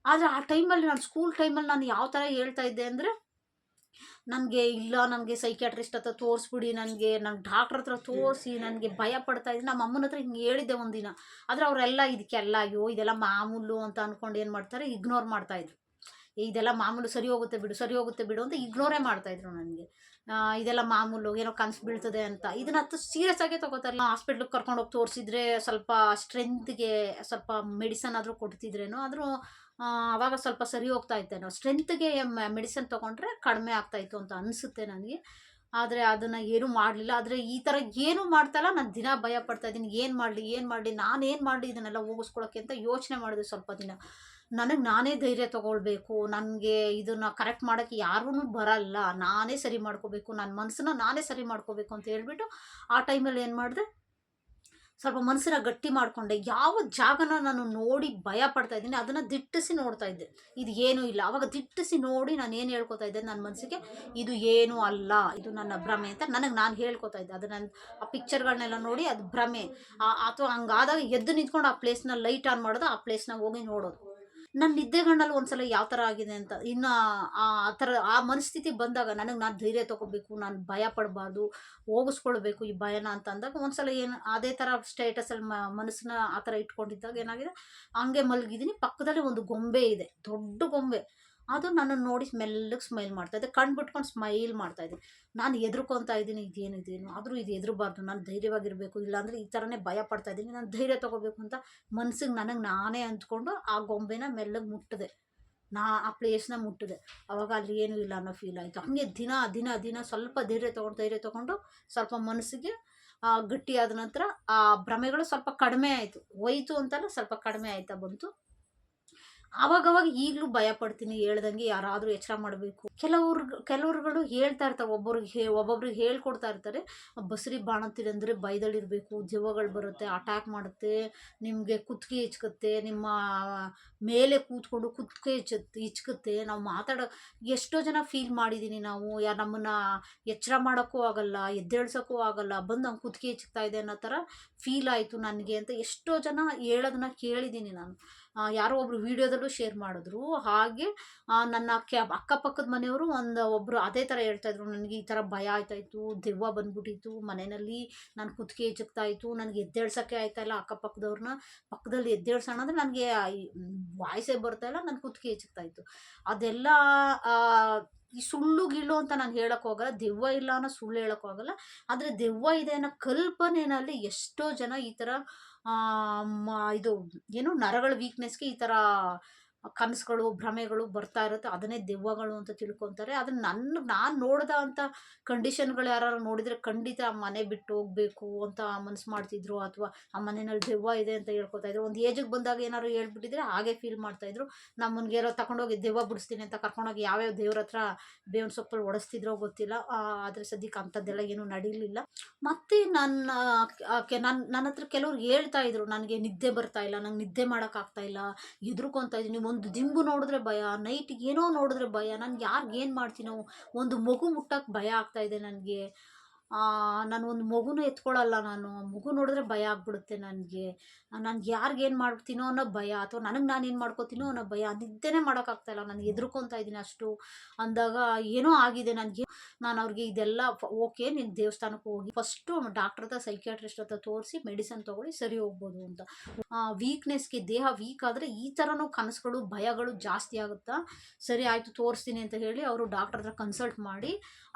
ಆದರೆ ಆ ಟೈಮಲ್ಲಿ ನಾನು ಸ್ಕೂಲ್ ಟೈಮಲ್ಲಿ ನಾನು ಯಾವ ಥರ ಹೇಳ್ತಾ ಇದ್ದೆ ಅಂದರೆ, ನನಗೆ ಸೈಕ್ಯಾಟ್ರಿಸ್ಟ್ ಹತ್ರ ತೋರಿಸ್ಬಿಡಿ, ನನ್ನ ಡಾಕ್ಟ್ರ್ ಹತ್ರ ತೋರಿಸಿ, ನನಗೆ ಭಯ ಪಡ್ತಾ ಇದ್ದೀನಿ. ನಮ್ಮ ಅಮ್ಮನ ಹತ್ರ ಹಿಂಗೆ ಹೇಳಿದ್ದೆ ಒಂದಿನ. ಆದರೆ ಅವರೆಲ್ಲ ಇದಕ್ಕೆಲ್ಲ ಅಯ್ಯೋ ಇದೆಲ್ಲ ಮಾಮೂಲು ಅಂತ ಅಂದ್ಕೊಂಡು ಏನು ಮಾಡ್ತಾರೆ, ಇಗ್ನೋರ್ ಮಾಡ್ತಾಯಿದ್ರು. ಇದೆಲ್ಲ ಮಾಮೂಲು, ಸರಿ ಹೋಗುತ್ತೆ ಬಿಡು ಅಂತ ಇಗ್ನೋರೇ ಮಾಡ್ತಾಯಿದ್ರು ನನಗೆ. ಇದೆಲ್ಲ ಮಾಮೂಲು, ಏನೋ ಕನಸು ಬೀಳ್ತದೆ ಅಂತ. ಇದನ್ನ ಸೀರಿಯಸ್ ಆಗೇ ತೊಗೋತಾರೆ. ಹಾಸ್ಪಿಟ್ಲಿಗೆ ಕರ್ಕೊಂಡೋಗಿ ತೋರಿಸಿದ್ರೆ ಸ್ವಲ್ಪ ಸ್ಟ್ರೆಂತ್ಗೆ ಸ್ವಲ್ಪ ಮೆಡಿಸನ್ ಆದರೂ ಕೊಡ್ತಿದ್ರೇನೋ, ಆದರೂ ಆವಾಗ ಸ್ವಲ್ಪ ಸರಿ ಹೋಗ್ತಾ ಇತ್ತೇನೋ. ಸ್ಟ್ರೆಂತ್ಗೆ ಮೆಡಿಸನ್ ತೊಗೊಂಡ್ರೆ ಕಡಿಮೆ ಆಗ್ತಾಯಿತ್ತು ಅಂತ ಅನಿಸುತ್ತೆ ನನಗೆ. ಆದರೆ ಅದನ್ನು ಏನೂ ಮಾಡಲಿಲ್ಲ. ಆದರೆ ಈ ಥರ ಏನೂ ಮಾಡ್ತಾಯಿಲ್ಲ, ನಾನು ದಿನ ಭಯ ಪಡ್ತಾಯಿದ್ದೀನಿ. ಏನು ಮಾಡಲಿ ನಾನೇನು ಮಾಡಲಿ ಇದನ್ನೆಲ್ಲ ಹೋಗಿಸ್ಕೊಳ್ಳೋಕ್ಕೆ ಅಂತ ಯೋಚನೆ ಮಾಡಿದೆ ಸ್ವಲ್ಪ ದಿನ. ನನಗೆ ನಾನೇ ಧೈರ್ಯ ತೊಗೊಳ್ಬೇಕು, ನನಗೆ ಇದನ್ನು ಕರೆಕ್ಟ್ ಮಾಡೋಕ್ಕೆ ಯಾರೂ ಬರಲ್ಲ, ನಾನೇ ಸರಿ ಮಾಡ್ಕೋಬೇಕು, ನನ್ನ ಮನಸ್ಸನ್ನ ನಾನೇ ಸರಿ ಮಾಡ್ಕೋಬೇಕು ಅಂತ ಹೇಳ್ಬಿಟ್ಟು ಆ ಟೈಮಲ್ಲಿ ಏನು ಮಾಡಿದೆ, ಸ್ವಲ್ಪ ಮನಸ್ಸನ್ನ ಗಟ್ಟಿ ಮಾಡಿಕೊಂಡೆ. ಯಾವ ಜಾಗನ ನಾನು ನೋಡಿ ಭಯ ಪಡ್ತಾ ಇದ್ದೀನಿ ಅದನ್ನು ದಿಟ್ಟಿಸಿ ನೋಡ್ತಾ ಇದ್ದೆ. ಇದು ಏನೂ ಇಲ್ಲ. ಆವಾಗ ದಿಟ್ಟಿಸಿ ನೋಡಿ ನಾನು ಏನು ಹೇಳ್ಕೊತಾ ಇದ್ದೆ ನನ್ನ ಮನಸ್ಸಿಗೆ, ಇದು ಏನೂ ಅಲ್ಲ, ಇದು ನನ್ನ ಭ್ರಮೆ ಅಂತ ನನಗೆ ನಾನು ಹೇಳ್ಕೊತಾ ಇದ್ದೆ. ಅದು ನಾನು ಆ ಪಿಕ್ಚರ್ಗಳನ್ನೆಲ್ಲ ನೋಡಿ ಅದು ಭ್ರಮೆ ಅಥವಾ ಹಂಗಾದಾಗ ಎದ್ದು ನಿಂತ್ಕೊಂಡು ಆ ಪ್ಲೇಸ್ನ ಲೈಟ್ ಆನ್ ಮಾಡೋದು, ಆ ಪ್ಲೇಸ್ನ ಹೋಗಿ ನೋಡೋದು. ನನ್ನ ನಿದ್ದೆಗಣ್ಣಲ್ಲಿ ಒಂದ್ಸಲ ಯಾವ ಥರ ಆಗಿದೆ ಅಂತ, ಇನ್ನು ಆ ಥರ ಆ ಮನಸ್ಥಿತಿ ಬಂದಾಗ ನಾನು ಧೈರ್ಯ ತೊಗೋಬೇಕು, ನಾನು ಭಯ ಪಡಬಾರ್ದು, ಹೋಗಿಸ್ಕೊಳ್ಬೇಕು ಈ ಭಯನ ಅಂತ ಅಂದಾಗ ಒಂದ್ಸಲ ಏನು ಅದೇ ಥರ ಸ್ಟೇಟಸಲ್ಲಿ ಮನಸ್ಸನ್ನ ಆ ಥರ ಇಟ್ಕೊಂಡಿದ್ದಾಗ ಏನಾಗಿದೆ, ಹಂಗೆ ಮಲಗಿದ್ದೀನಿ. ಪಕ್ಕದಲ್ಲಿ ಒಂದು ಗೊಂಬೆ ಇದೆ, ದೊಡ್ಡ ಗೊಂಬೆ. ಅದು ನನ್ನನ್ನು ನೋಡಿ ಮೆಲ್ಲಗೆ ಸ್ಮೈಲ್ ಮಾಡ್ತಾಯಿದ್ದೆ, ಕಣ್ಣು ಬಿಟ್ಕೊಂಡು ಸ್ಮೈಲ್ ಮಾಡ್ತಾಯಿದ್ದೆ. ನಾನು ಹೆದರ್ಕೊತಾ ಇದ್ದೀನಿ, ಇದೇನು ಆದರೂ ಇದು ಹೆದರಬಾರ್ದು, ನಾನು ಧೈರ್ಯವಾಗಿರಬೇಕು, ಇಲ್ಲಾಂದರೆ ಈ ಥರನೇ ಭಯ ಪಡ್ತಾಯಿದ್ದೀನಿ, ನಾನು ಧೈರ್ಯ ತೊಗೋಬೇಕು ಅಂತ ಮನ್ಸಿಗೆ ನನಗೆ ನಾನೇ ಅಂದ್ಕೊಂಡು ಆ ಗೊಂಬೆನ ಮೆಲ್ಲಗೆ ಮುಟ್ಟಿದೆ. ಆ ಪ್ಲೇಸ್ನ ಮುಟ್ಟಿದೆ. ಆವಾಗ ಅಲ್ಲಿ ಏನೂ ಇಲ್ಲ ಅನ್ನೋ ಫೀಲ್ ಆಯಿತು. ಹಾಗೆ ದಿನ ಸ್ವಲ್ಪ ಧೈರ್ಯ ತೊಗೊಂಡು ಸ್ವಲ್ಪ ಮನಸ್ಸಿಗೆ ಗಟ್ಟಿಯಾದ ನಂತರ ಆ ಭ್ರಮೆಗಳು ಸ್ವಲ್ಪ ಕಡಿಮೆ ಆಯಿತು. ಹೋಯಿತು ಅಂತಲ್ಲ, ಸ್ವಲ್ಪ ಕಡಿಮೆ ಆಯ್ತಾ ಬಂತು. ಆವಾಗವಾಗ ಈಗಲೂ ಭಯ ಪಡ್ತೀನಿ, ಹೇಳ್ದಂಗೆ ಯಾರಾದರೂ ಎಚ್ಚರ ಮಾಡಬೇಕು. ಕೆಲವ್ರುಗಳು ಹೇಳ್ತಾ ಇರ್ತಾರೆ, ಒಬ್ಬೊಬ್ರಿಗೆ ಹೇಳ್ಕೊಡ್ತಾ ಇರ್ತಾರೆ, ಬಸರಿ ಬಾಣಂತಿರಂದರೆ ಭಯದಲ್ಲಿರಬೇಕು, ದೆವ್ವಗಳು ಬರುತ್ತೆ, ಅಟ್ಯಾಕ್ ಮಾಡುತ್ತೆ, ನಿಮಗೆ ಕುತ್ತಿಗೆ ಹಿಚ್ಕುತ್ತೆ, ನಿಮ್ಮ ಮೇಲೆ ಕೂತ್ಕೊಂಡು ಕುತ್ತಿಗೆ ಹಿಚ್ಕುತ್ತೆ. ನಾವು ಎಷ್ಟೋ ಜನ ಫೀಲ್ ಮಾಡಿದ್ದೀನಿ ನಾವು. ನಮ್ಮನ್ನು ಎಚ್ಚರ ಮಾಡೋಕ್ಕೂ ಆಗಲ್ಲ, ಎದ್ದೇಳ್ಸೋಕ್ಕೂ ಆಗಲ್ಲ, ಬಂದು ನಂಗೆ ಕುತ್ತಿಗೆ ಹಿಚ್ಕ್ತಾ ಇದೆ ಅನ್ನೋ ಥರ ಫೀಲ್ ಆಯಿತು ನನಗೆ ಅಂತ ಎಷ್ಟೋ ಜನ ಹೇಳೋದನ್ನ ಕೇಳಿದ್ದೀನಿ ನಾನು. ಯಾರೋ ಒಬ್ಬರು ವೀಡಿಯೋದಲ್ಲೂ ಶೇರ್ ಮಾಡಿದ್ರು. ಹಾಗೆ ನನ್ನ ಅಕ್ಕಪಕ್ಕದ ಮನೆಯವರು ಒಬ್ಬರು ಅದೇ ಥರ ಹೇಳ್ತಾಯಿದ್ರು, ನನಗೆ ಈ ಥರ ಭಯ ಆಯ್ತಾಯಿತ್ತು, ದೆವ್ವ ಬಂದ್ಬಿಟ್ಟಿತ್ತು ಮನೆಯಲ್ಲಿ, ನಾನು ಕುತ್ತಿಗೆ ಹಿಚಕ್ತಾಯಿತ್ತು, ನನಗೆ ಎದ್ದೇಳ್ಸೋಕ್ಕೆ ಆಯ್ತಾಯಿಲ್ಲ, ಅಕ್ಕಪಕ್ಕದವ್ರನ್ನ ಪಕ್ಕದಲ್ಲಿ ಎದ್ದೇಳ್ಸೋಣ ಅಂದರೆ ನನಗೆ ವಾಯ್ಸೇ ಬರ್ತಾಯಿಲ್ಲ, ನನ್ನ ಕುತ್ತಿಗೆ ಹಿಚಕ್ತಾಯಿತ್ತು. ಅದೆಲ್ಲ ಈ ಸುಳ್ಳು ಗಿಳ್ಳು ಅಂತ ನಾನು ಹೇಳೋಕ್ಕೆ ಹೋಗಲ್ಲ, ದೆವ್ವ ಇಲ್ಲ ಅನ್ನೋ ಸುಳ್ಳು ಹೇಳೋಕ್ಕೆ ಹೋಗಲ್ಲ. ಆದರೆ ದೆವ್ವ ಇದೆ ಅನ್ನೋ ಕಲ್ಪನೆಯಲ್ಲಿ ಎಷ್ಟೋ ಜನ ಈ ಥರ ಇದು ಏನು ನರಗಳ ವೀಕ್ನೆಸ್ಗೆ ಈ ಥರ ಕನಸುಗಳು ಭ್ರಮೆಗಳು ಬರ್ತಾ ಇರುತ್ತೆ, ಅದನ್ನೇ ದೆವ್ವಗಳು ಅಂತ ತಿಳ್ಕೊತಾರೆ. ಅದನ್ನ ನಾನು ನೋಡ್ದ ಅಂತ ಕಂಡೀಷನ್ಗಳು ಯಾರು ನೋಡಿದರೆ ಖಂಡಿತ ಆ ಮನೆ ಬಿಟ್ಟು ಹೋಗಬೇಕು ಅಂತ ಮನಸ್ಸು ಮಾಡ್ತಿದ್ರು, ಅಥವಾ ಆ ಮನೆಯಲ್ಲಿ ದೆವ್ವ ಇದೆ ಅಂತ ಹೇಳ್ಕೊತಾ ಇದ್ರು. ಒಂದು ಏಜಿಗೆ ಬಂದಾಗ ಏನಾದ್ರು ಹೇಳ್ಬಿಟ್ಟಿದ್ರೆ ಹಾಗೆ ಫೀಲ್ ಮಾಡ್ತಾಯಿದ್ರು. ನಮ್ಮನ್ಗೆ ಯಾರೋ ತಗೊಂಡೋಗಿ ದೆವ್ವ ಬಿಡಿಸ್ತೀನಿ ಅಂತ ಕರ್ಕೊಂಡೋಗಿ ಯಾವ್ಯಾವ ದೇವ್ರ ಹತ್ರ ಬೇವಿನ ಸೊಪ್ಪಲ್ಲಿ ಹೊಡೆಸ್ತಿದ್ರೋ ಗೊತ್ತಿಲ್ಲ. ಆದರೆ ಸದ್ಯಕ್ಕೆ ಅಂಥದ್ದೆಲ್ಲ ಏನೂ ನಡೀಲಿಲ್ಲ. ಮತ್ತು ನನ್ನ ಹತ್ರ ಕೆಲವ್ರು ಹೇಳ್ತಾ ಇದ್ರು, ನನಗೆ ನಿದ್ದೆ ಬರ್ತಾ ಇಲ್ಲ, ನಂಗೆ ನಿದ್ದೆ ಮಾಡೋಕ್ಕಾಗ್ತಾ ಇಲ್ಲ, ಹೆದರ್ಕೊತಾ ಇದ್ದೀನಿ, ಒಂದು ದಿಂಬು ನೋಡಿದ್ರೆ ಭಯ, ನೈಟ್ ಏನೋ ನೋಡಿದ್ರೆ ಭಯ, ನನ್ಗೆ ಯಾರಿಗೆ ಏನು ಮಾಡ್ತೀನೋ, ಒಂದು ಮಗು ಮುಟ್ಟಕ್ಕೆ ಭಯ ಆಗ್ತಾ ಇದೆ ನನಗೆ, ನಾನು ಒಂದು ಮಗುನ ಎತ್ಕೊಳ್ಳಲ್ಲ, ನಾನು ಮಗು ನೋಡಿದ್ರೆ ಭಯ ಆಗ್ಬಿಡುತ್ತೆ ನನಗೆ, ನನ್ಗೆ ಯಾರಿಗೆ ಏನು ಮಾಡ್ತೀನೋ ಅನ್ನೋ ಭಯ, ಅಥವಾ ನನಗೆ ನಾನು ಏನು ಮಾಡ್ಕೋತೀನೋ ಅನ್ನೋ ಭಯ, ನಿದ್ದೆನೇ ಮಾಡೋಕ್ಕಾಗ್ತಾಯಿಲ್ಲ, ನಾನು ಹೆದರ್ಕೊತಾ ಇದ್ದೀನಿ ಅಷ್ಟು ಅಂದಾಗ ಏನೋ ಆಗಿದೆ ನನಗೆ. ನಾನು ಅವ್ರಿಗೆ ಇದೆಲ್ಲ ಓಕೆ, ನೀನು ದೇವಸ್ಥಾನಕ್ಕೆ ಹೋಗಿ ಫಸ್ಟು ಡಾಕ್ಟ್ರ್ ಹತ್ರ ಸೈಕ್ಯಾಟ್ರಿಸ್ಟ್ ಹತ್ರ ತೋರಿಸಿ ಮೆಡಿಸನ್ ತೊಗೊಳ್ಳಿ, ಸರಿ ಹೋಗ್ಬೋದು ಅಂತ. ವೀಕ್ನೆಸ್ಗೆ, ದೇಹ ವೀಕ್ ಆದರೆ ಈ ಥರನೂ ಕನಸುಗಳು ಭಯಗಳು ಜಾಸ್ತಿ ಆಗುತ್ತಾ, ಸರಿ ಆಯಿತು ತೋರಿಸ್ತೀನಿ ಅಂತ ಹೇಳಿ ಅವರು ಡಾಕ್ಟ್ರ್ ಹತ್ರ ಕನ್ಸಲ್ಟ್ ಮಾಡಿ,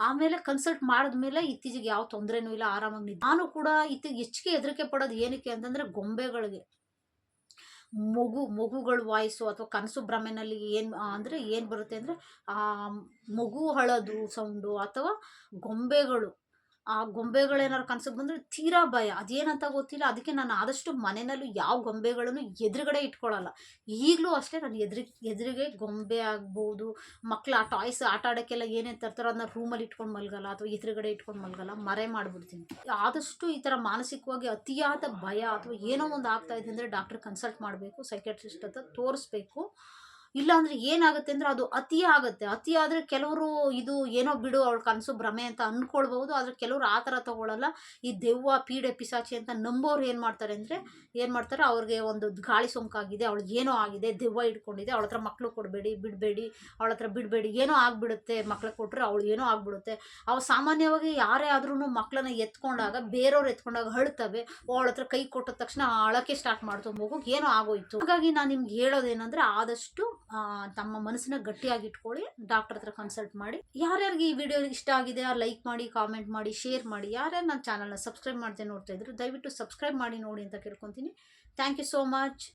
ಆಮೇಲೆ ಕನ್ಸಲ್ಟ್ ಮಾಡಿದ್ಮೇಲೆ ಇತ್ತೀಚೆಗೆ ಯಾವ ತೊಂದರೆನೂ ಇಲ್ಲ, ಆರಾಮಾಗಿ ನಾನು ಕೂಡ ಇತ್ತೀಚೆಗೆ ಹೆಚ್ಚಿಗೆ ಹೆದರಿಕೆ ಪಡೋದು ಏನಕ್ಕೆ ಅಂತಂದರೆ ಗೊಂಬೆಗಳಿಗೆ, ಮಗುಗಳ ವಾಯ್ಸು ಅಥವಾ ಕನಸು ಭ್ರಮೆನಲ್ಲಿ ಏನು ಬರುತ್ತೆ ಅಂದರೆ ಮಗು ಅಳೋದು ಸೌಂಡು, ಅಥವಾ ಗೊಂಬೆಗಳು, ಆ ಗೊಂಬೆಗಳೇನಾದ್ರು ಕನ್ಸಿಗೆ ಬಂದರೆ ತೀರಾ ಭಯ, ಅದೇನಂತ ಗೊತ್ತಿಲ್ಲ. ಅದಕ್ಕೆ ನಾನು ಆದಷ್ಟು ಮನೆಯಲ್ಲೂ ಯಾವ ಗೊಂಬೆಗಳನ್ನು ಎದುರುಗಡೆ ಇಟ್ಕೊಳ್ಳಲ್ಲ. ಈಗಲೂ ಅಷ್ಟೇ, ನಾನು ಎದುರಿಗೆ ಗೊಂಬೆ ಆಗ್ಬೋದು, ಮಕ್ಕಳು ಆ ಟಾಯ್ಸ್ ಆಟ ಆಡೋಕ್ಕೆಲ್ಲ ಏನೇನು ತರ್ತಾರೋ ಅದನ್ನ ರೂಮಲ್ಲಿ ಇಟ್ಕೊಂಡು ಮಲಗಲ್ಲ, ಅಥವಾ ಎದುರುಗಡೆ ಇಟ್ಕೊಂಡು ಮಲಗಲ್ಲ, ಮರೆ ಮಾಡಿಬಿಡ್ತೀನಿ. ಆದಷ್ಟು ಈ ಥರ ಮಾನಸಿಕವಾಗಿ ಅತಿಯಾದ ಭಯ ಅಥವಾ ಏನೋ ಒಂದು ಆಗ್ತಾ ಇದೆ ಅಂದರೆ ಡಾಕ್ಟ್ರ್ ಕನ್ಸಲ್ಟ್ ಮಾಡಬೇಕು, ಸೈಕ್ಯಾಟ್ರಿಸ್ಟ್ ಹತ್ರ ತೋರಿಸ್ಬೇಕು. ಇಲ್ಲಾಂದರೆ ಏನಾಗುತ್ತೆ ಅಂದರೆ ಅದು ಅತಿ ಆಗುತ್ತೆ. ಅತಿ ಆದರೆ ಕೆಲವರು ಇದು ಏನೋ ಬಿಡು ಅವಳು ಕನಸು ಭ್ರಮೆ ಅಂತ ಅಂದ್ಕೊಳ್ಬೋದು, ಆದರೆ ಕೆಲವರು ಆ ಥರ ತೊಗೊಳ್ಳಲ್ಲ. ಈ ದೆವ್ವ ಪೀಡೆ ಪಿಸಾಚಿ ಅಂತ ನಂಬೋರು ಏನು ಮಾಡ್ತಾರೆ, ಅವ್ರಿಗೆ ಒಂದು ಗಾಳಿ ಸೋಂಕಾಗಿದೆ, ಅವಳಿಗೆ ಏನೋ ಆಗಿದೆ, ದೆವ್ವ ಹಿಡ್ಕೊಂಡಿದೆ, ಅವಳ ಹತ್ರ ಮಕ್ಕಳು ಬಿಡಬೇಡಿ, ಏನೋ ಆಗಿಬಿಡುತ್ತೆ, ಮಕ್ಳಿಗೆ ಕೊಟ್ಟರೆ ಅವಳು ಏನೋ ಆಗಿಬಿಡುತ್ತೆ. ಅವು ಸಾಮಾನ್ಯವಾಗಿ ಯಾರೇ ಆದ್ರೂ ಮಕ್ಕಳನ್ನ ಬೇರೆಯವ್ರು ಎತ್ಕೊಂಡಾಗ ಅಳ್ತವೆ, ಅವಳ ಹತ್ರ ಕೈ ಕೊಟ್ಟ ತಕ್ಷಣ ಅಳಕ್ಕೆ ಸ್ಟಾರ್ಟ್ ಮಾಡ್ತು, ಮಗುಗೆ ಏನೋ ಆಗೋಯ್ತು. ಹಾಗಾಗಿ ನಾನು ನಿಮ್ಗೆ ಹೇಳೋದೇನೆಂದರೆ ಆದಷ್ಟು ತಮ್ಮ ಮನಸ್ಸನ್ನ ಗಟ್ಟಿಯಾಗಿ ಇಟ್ಕೊಳ್ಳಿ, ಡಾಕ್ಟರ್ ಹತ್ರ ಕನ್ಸಲ್ಟ್ ಮಾಡಿ. ಯಾರ್ಯಾರಿಗೆ ಈ ವಿಡಿಯೋ ಇಷ್ಟ ಆಗಿದೆ ಲೈಕ್ ಮಾಡಿ, ಕಾಮೆಂಟ್ ಮಾಡಿ, ಶೇರ್ ಮಾಡಿ. ಯಾರ್ಯಾರು ನನ್ನ ಚಾನಲ್ನ ಸಬ್ಸ್ಕ್ರೈಬ್ ಮಾಡದೆ ನೋಡ್ತಾ ಇದ್ರು ದಯವಿಟ್ಟು ಸಬ್ಸ್ಕ್ರೈಬ್ ಮಾಡಿ ನೋಡಿ ಅಂತ ಕೇಳ್ಕೊತೀನಿ. Thank you so much.